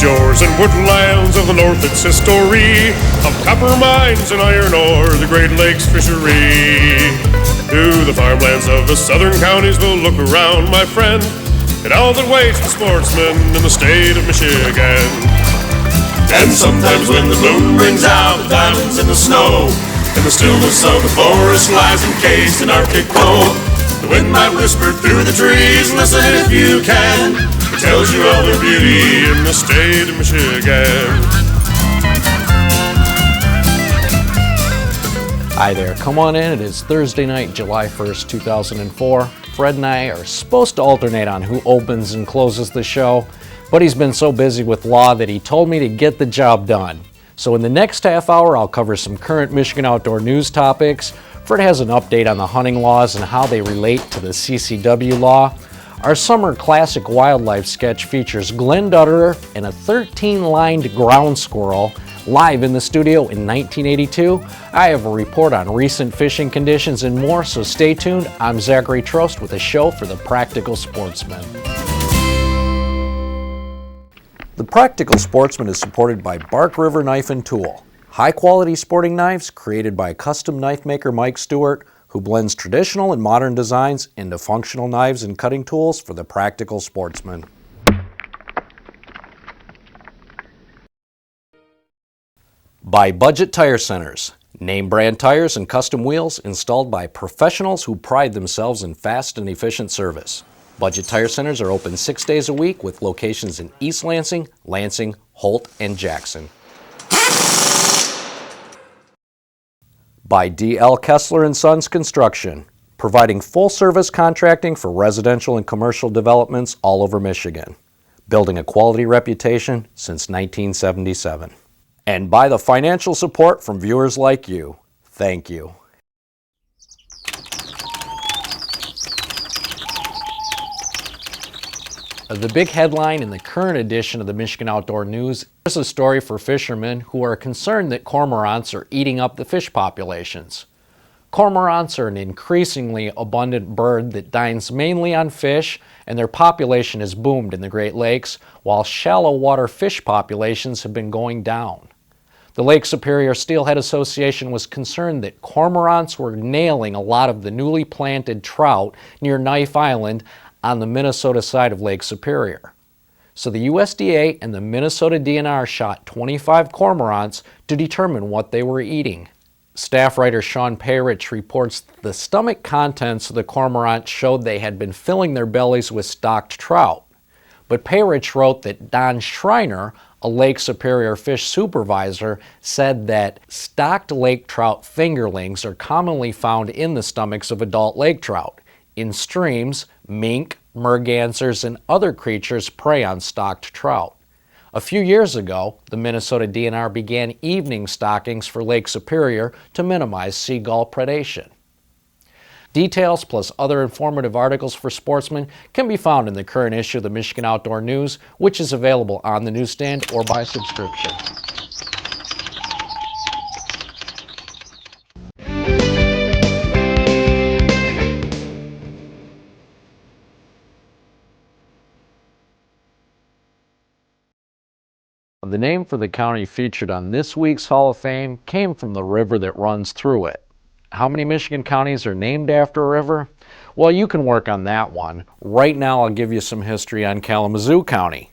shores and woodlands of the north, it's history of copper mines and iron ore, the Great Lakes fishery. To the farmlands of the southern counties we'll look around, my friend, and all that waits the sportsman in the state of Michigan. And sometimes when the moon brings out the diamonds in the snow, and the stillness of the forest lies encased in Arctic cold, the wind might whisper through the trees, listen if you can, it tells you all the beauty in the state of Michigan. Hi there, come on in. It is Thursday night, July 1st, 2004. Fred and I are supposed to alternate on who opens and closes the show, but he's been so busy with law that he told me to get the job done. So in the next half hour, I'll cover some current Michigan outdoor news topics. Fred has an update on the hunting laws and how they relate to the CCW law. Our summer classic wildlife sketch features Glenn Dutterer and a 13-lined ground squirrel live in the studio in 1982. I have a report on recent fishing conditions and more, so stay tuned. I'm Zachary Trost with a show for the Practical Sportsman. The Practical Sportsman is supported by Bark River Knife and Tool, high-quality sporting knives created by custom knife maker Mike Stewart, who blends traditional and modern designs into functional knives and cutting tools for the Practical Sportsman. By Budget Tire Centers, name brand tires and custom wheels installed by professionals who pride themselves in fast and efficient service. Budget Tire Centers are open 6 days a week with locations in East Lansing, Lansing, Holt, and Jackson. By D.L. Kessler & Sons Construction, providing full-service contracting for residential and commercial developments all over Michigan, building a quality reputation since 1977. And by the financial support from viewers like you. Thank you. The big headline in the current edition of the Michigan Outdoor News is a story for fishermen who are concerned that cormorants are eating up the fish populations. Cormorants are an increasingly abundant bird that dines mainly on fish, and their population has boomed in the Great Lakes, while shallow water fish populations have been going down. The Lake Superior Steelhead Association was concerned that cormorants were nailing a lot of the newly planted trout near Knife Island on the Minnesota side of Lake Superior. So the USDA and the Minnesota DNR shot 25 cormorants to determine what they were eating. Staff writer Sean Payrich reports the stomach contents of the cormorant showed they had been filling their bellies with stocked trout. But Payrich wrote that Don Schreiner, a Lake Superior fish supervisor, said that stocked lake trout fingerlings are commonly found in the stomachs of adult lake trout. In streams, mink, mergansers, and other creatures prey on stocked trout. A few years ago, the Minnesota DNR began evening stockings for Lake Superior to minimize seagull predation. Details plus other informative articles for sportsmen can be found in the current issue of the Michigan Outdoor News, which is available on the newsstand or by subscription. The name for the county featured on this week's Hall of Fame came from the river that runs through it. How many Michigan counties are named after a river? Well, you can work on that one. Right now, I'll give you some history on Kalamazoo County.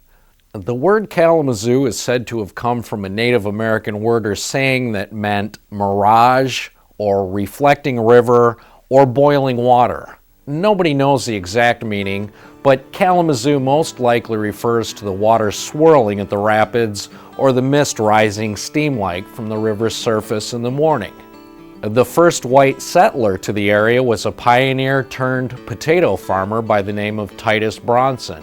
The word Kalamazoo is said to have come from a Native American word or saying that meant mirage or reflecting river or boiling water. Nobody knows the exact meaning, but Kalamazoo most likely refers to the water swirling at the rapids or the mist rising steam-like from the river's surface in the morning. The first white settler to the area was a pioneer-turned-potato farmer by the name of Titus Bronson.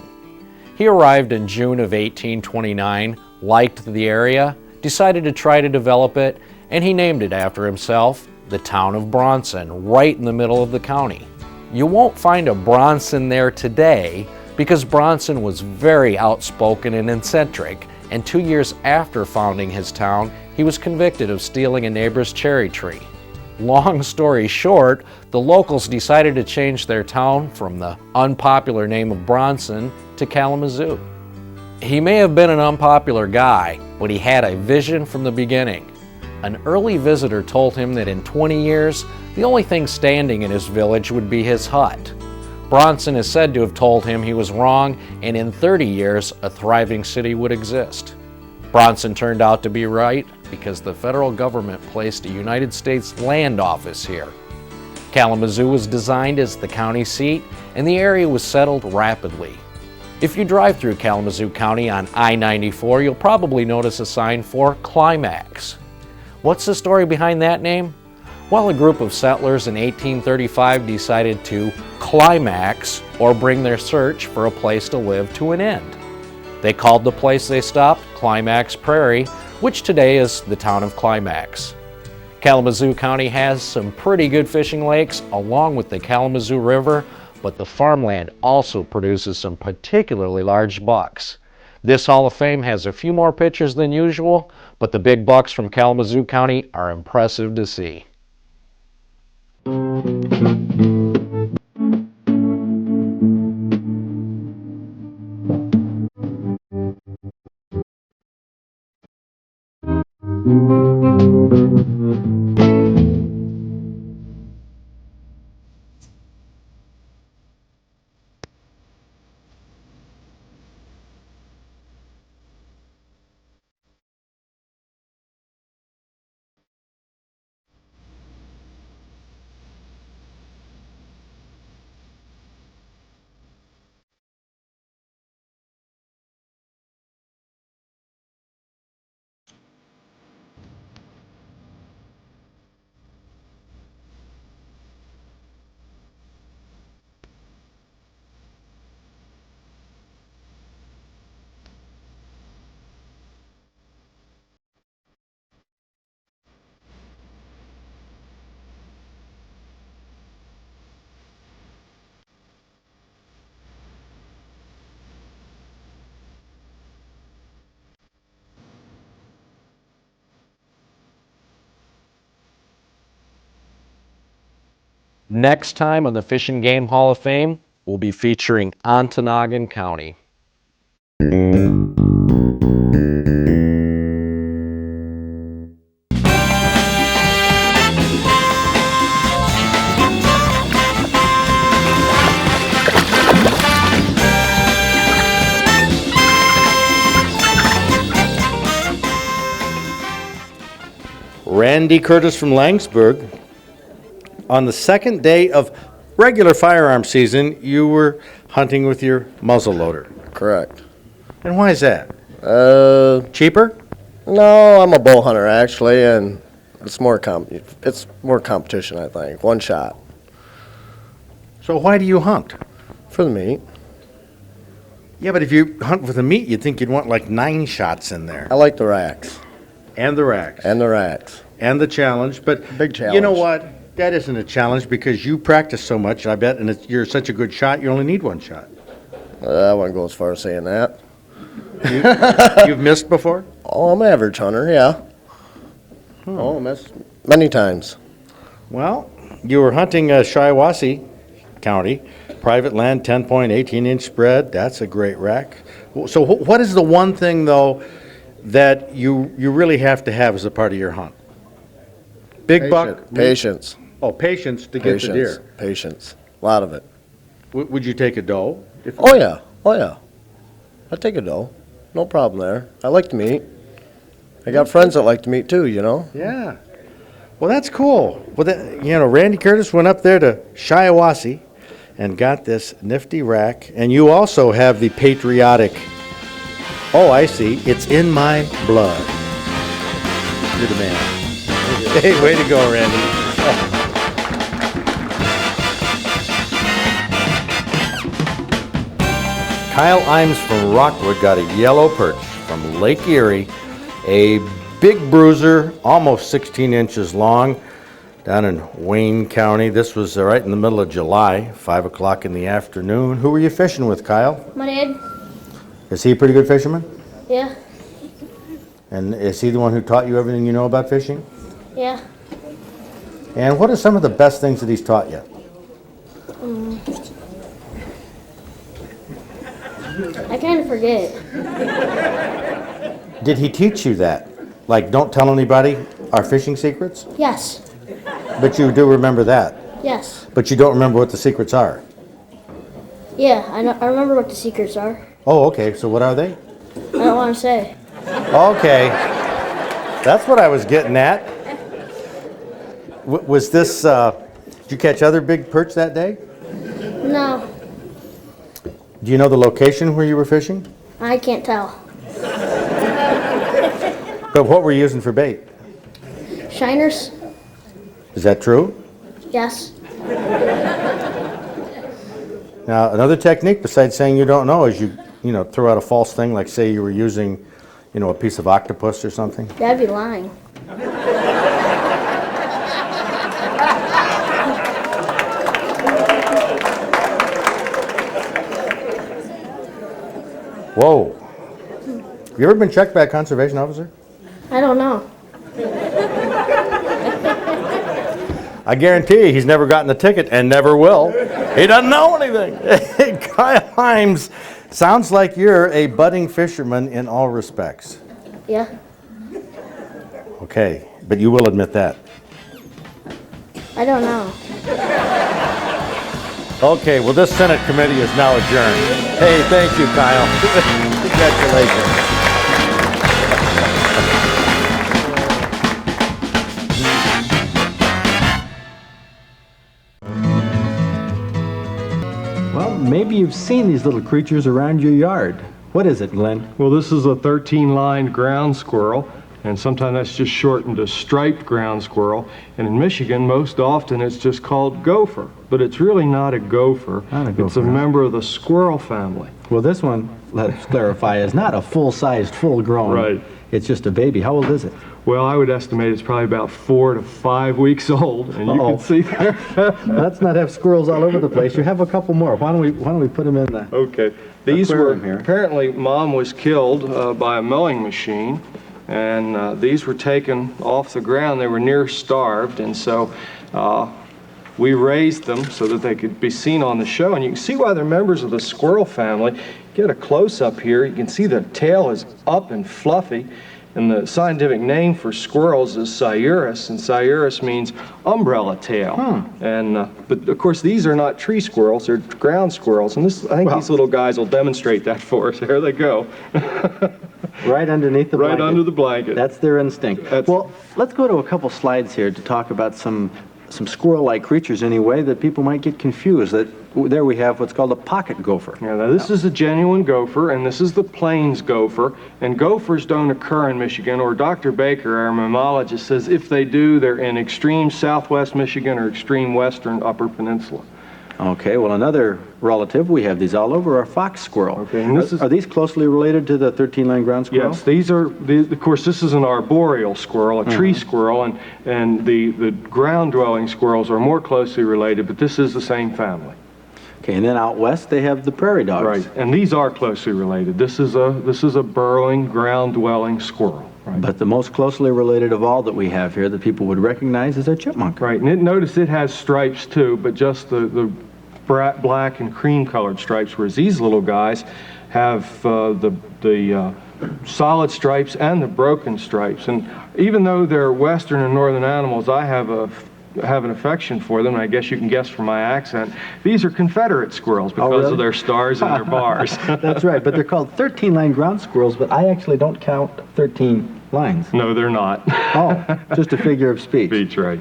He arrived in June of 1829, liked the area, decided to try to develop it, and he named it after himself, the town of Bronson, right in the middle of the county. You won't find a Bronson there today because Bronson was very outspoken and eccentric, and 2 years after founding his town, he was convicted of stealing a neighbor's cherry tree. Long story short, the locals decided to change their town from the unpopular name of Bronson to Kalamazoo. He may have been an unpopular guy, but he had a vision from the beginning. An early visitor told him that in 20 years, the only thing standing in his village would be his hut. Bronson is said to have told him he was wrong, and in 30 years, a thriving city would exist. Bronson turned out to be right because the federal government placed a United States land office here. Kalamazoo was designed as the county seat, and the area was settled rapidly. If you drive through Kalamazoo County on I-94, you'll probably notice a sign for Climax. What's the story behind that name? Well, a group of settlers in 1835 decided to climax, or bring their search for a place to live to an end. They called the place they stopped Climax Prairie, which today is the town of Climax. Kalamazoo County has some pretty good fishing lakes along with the Kalamazoo River, but the farmland also produces some particularly large bucks. This Hall of Fame has a few more pictures than usual, but the big bucks from Kalamazoo County are impressive to see. Next time on the Fish and Game Hall of Fame, we'll be featuring Ontonagon County. Randy Curtis from Langsburg. On the second day of regular firearm season, you were hunting with your muzzleloader. Correct. And why is that? Cheaper? No, I'm a bow hunter actually, and it's more competition, I think. One shot So why do you hunt? for the meat. Yeah, but if you hunt with the meat, you'd think you'd want like 9 shots in there. I like the racks And the racks. and the racks. And the challenge. But Big you know challenge. what? That isn't a challenge because you practice so much, I bet, and you're such a good shot, you only need 1 shot. I wouldn't go as far as saying that. You've missed before? Oh, I'm an average hunter, yeah. Oh, missed many times. Well, you were hunting Shiawassee County, private land, 10.18-inch spread. That's a great rack. So what is the one thing, though, that you really have to have as a part of your hunt? Big buck? Patience. Oh, patience to get the deer. Patience. A lot of it. Would you take a doe? Oh, yeah. Oh, yeah. I'd take a doe. No problem there. I like to meat. I got friends that like to meat too, you know? Yeah. Well, that's cool. Well, Randy Curtis went up there to Shiawassee and got this nifty rack. And you also have the patriotic, oh, I see, it's in my blood. You're the man. Hey, way to go, Randy. Kyle Imes from Rockwood got a yellow perch from Lake Erie, a big bruiser, almost 16 inches long, down in Wayne County. This was right in the middle of July, 5 o'clock in the afternoon. Who were you fishing with, Kyle? My dad. Is he a pretty good fisherman? Yeah. And is he the one who taught you everything you know about fishing? Yeah. And what are some of the best things that he's taught you? I kind of forget. Did he teach you that? Like, don't tell anybody our fishing secrets? Yes. But you do remember that? Yes. But you don't remember what the secrets are? Yeah, I remember what the secrets are. Oh, okay. So what are they? I don't want to say. Okay. That's what I was getting at. Was this, did you catch other big perch that day? No, Do you know the location where you were fishing? I can't tell. But what were you using for bait? Shiners? Is that true? Yes. Now, another technique besides saying you don't know is you throw out a false thing, like say you were using, a piece of octopus or something. That'd be lying. Whoa. Have you ever been checked by a conservation officer? I don't know. I guarantee you he's never gotten a ticket and never will. He doesn't know anything. Kyle Himes, sounds like you're a budding fisherman in all respects. Yeah. Okay, but you will admit that. I don't know. Okay, well, this Senate committee is now adjourned. Hey, thank you, Kyle. Congratulations. Well, maybe you've seen these little creatures around your yard. What is it, Glenn? Well, this is a 13-line ground squirrel, and sometimes that's just shortened to striped ground squirrel. And in Michigan, most often it's just called gopher, but it's really not a gopher. Not a gopher. It's a member of the squirrel family. Well, this one, let us clarify, is not a full-sized, full-grown. Right. It's just a baby. How old is it? Well, I would estimate it's probably about 4 to 5 weeks old, and you Uh-oh. can see there. Let's not have squirrels all over the place. You have a couple more. Why don't we put them in the... Okay. These were, aquarium here. apparently Mom was killed by a milling machine, and these were taken off the ground. They were near starved, and so we raised them so that they could be seen on the show. And you can see why they're members of the squirrel family. Get a close-up here. You can see the tail is up and fluffy. And the scientific name for squirrels is Sciurus, and Sciurus means umbrella tail. And but of course these are not tree squirrels; they're ground squirrels. And this, I think these little guys will demonstrate that for us. There they go. Right underneath the blanket. Right under the blanket. That's their instinct. Well, let's go to a couple slides here to talk about some squirrel-like creatures anyway that people might get confused. There we have what's called a pocket gopher. Yeah, now this is a genuine gopher, and this is the plains gopher. And gophers don't occur in Michigan, or Dr. Baker, our mammologist, says if they do, they're in extreme southwest Michigan or extreme western upper peninsula. Okay, well, another relative, we have these all over, are fox squirrel. Okay, and this Are these closely related to the 13-line ground squirrel? Yes, these are, of course, this is an arboreal squirrel, a tree squirrel, and the ground-dwelling squirrels are more closely related, but this is the same family. Okay, and then out west they have the prairie dogs. Right, and these are closely related. This is a burrowing, ground-dwelling squirrel. Right. But the most closely related of all that we have here that people would recognize is our chipmunk. Right, and notice it has stripes too, but just the black and cream-colored stripes, whereas these little guys have the solid stripes and the broken stripes. And even though they're western and northern animals, I have an affection for them, and I guess you can guess from my accent. These are Confederate squirrels because of their stars and their bars. That's right, but they're called 13-line ground squirrels, but I actually don't count 13 lines. No, they're not. Oh, just a figure of speech. Speech, right.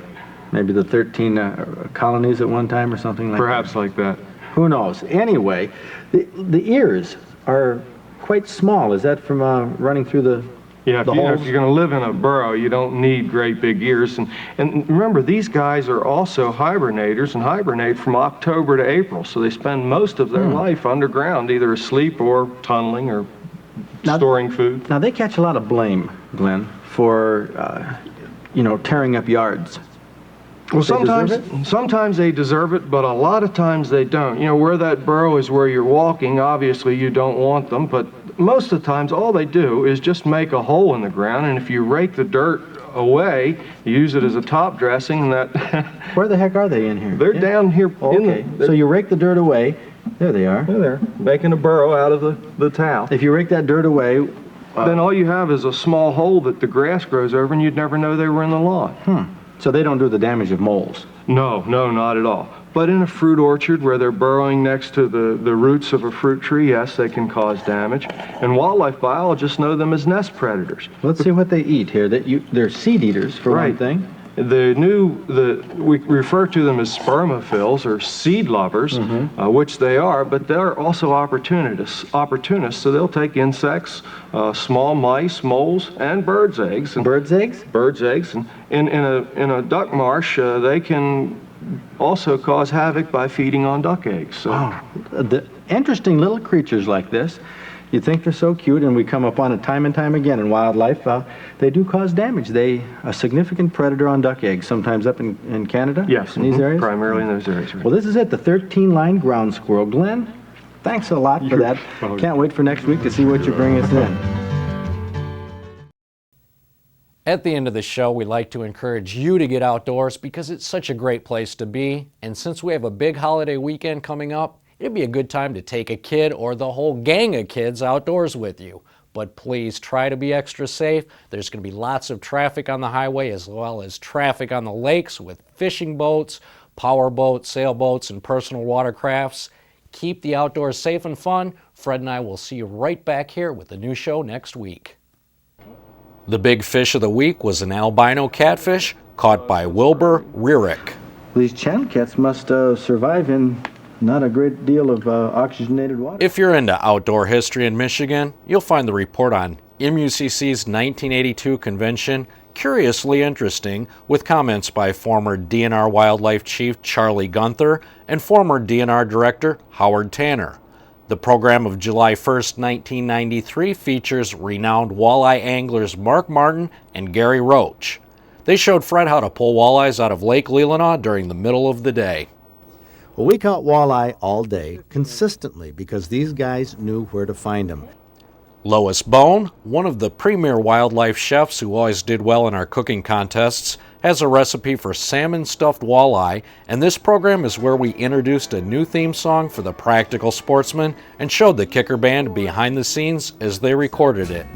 Maybe the 13 colonies at one time or something like Perhaps that. like that. Who knows? Anyway, the ears are quite small. Is that from running through the Yeah, if holes? you're going to live in a burrow, you don't need great big ears. And remember, these guys are also hibernators and hibernate from October to April. So they spend most of their life underground, either asleep or tunneling or storing food. Now, they catch a lot of blame, Glenn, for, tearing up yards. Well, They sometimes they deserve it, but a lot of times they don't. You know, where that burrow is where you're walking, obviously you don't want them, but most of the times all they do is just make a hole in the ground, and if you rake the dirt away, you use it as a top dressing, and that... Where the heck are they in here? They're down here. Okay, so you rake the dirt away, There they are. There, they're making a burrow out of the towel. If you rake that dirt away, Then all you have is a small hole that the grass grows over, and you'd never know they were in the lawn. so they don't do the damage of moles. No, not at all. But in a fruit orchard where they're burrowing next to the roots of a fruit tree, yes, they can cause damage. And wildlife biologists know them as nest predators. Let's see what they eat here. They're seed eaters, for one thing. We refer to them as spermophils or seed lovers, which they are, but they're also opportunists, so they'll take insects, small mice, moles, and birds' eggs. And Birds' eggs? Birds' eggs. And in a duck marsh, they can also cause havoc by feeding on duck eggs. So. Wow. The interesting little creatures like this, you think they're so cute, and we come upon it time and time again in wildlife. They do cause damage. A significant predator on duck eggs, sometimes up in Canada? Yes, in these areas? primarily in those areas. Well, this is it, the 13-line ground squirrel. Glenn, thanks a lot for that. Can't wait for next week to see what you bring us in. At the end of the show, we like to encourage you to get outdoors because it's such a great place to be. And since we have a big holiday weekend coming up, it'd be a good time to take a kid or the whole gang of kids outdoors with you. But please try to be extra safe. There's going to be lots of traffic on the highway as well as traffic on the lakes with fishing boats, power boats, sailboats, and personal watercrafts. Keep the outdoors safe and fun. Fred and I will see you right back here with the new show next week. The big fish of the week was an albino catfish caught by Wilbur Rearick. These channel cats must survive in not a great deal of oxygenated water. If you're into outdoor history in Michigan, you'll find the report on MUCC's 1982 convention curiously interesting, with comments by former DNR Wildlife Chief Charlie Gunther and former DNR Director Howard Tanner. The program of July 1st, 1993 features renowned walleye anglers Mark Martin and Gary Roach. They showed Fred how to pull walleyes out of Lake Leelanau during the middle of the day. Well, we caught walleye all day, consistently, because these guys knew where to find them. Lois Bone, one of the premier wildlife chefs who always did well in our cooking contests, has a recipe for salmon stuffed walleye, and this program is where we introduced a new theme song for the Practical Sportsmen and showed the Kicker Band behind the scenes as they recorded it.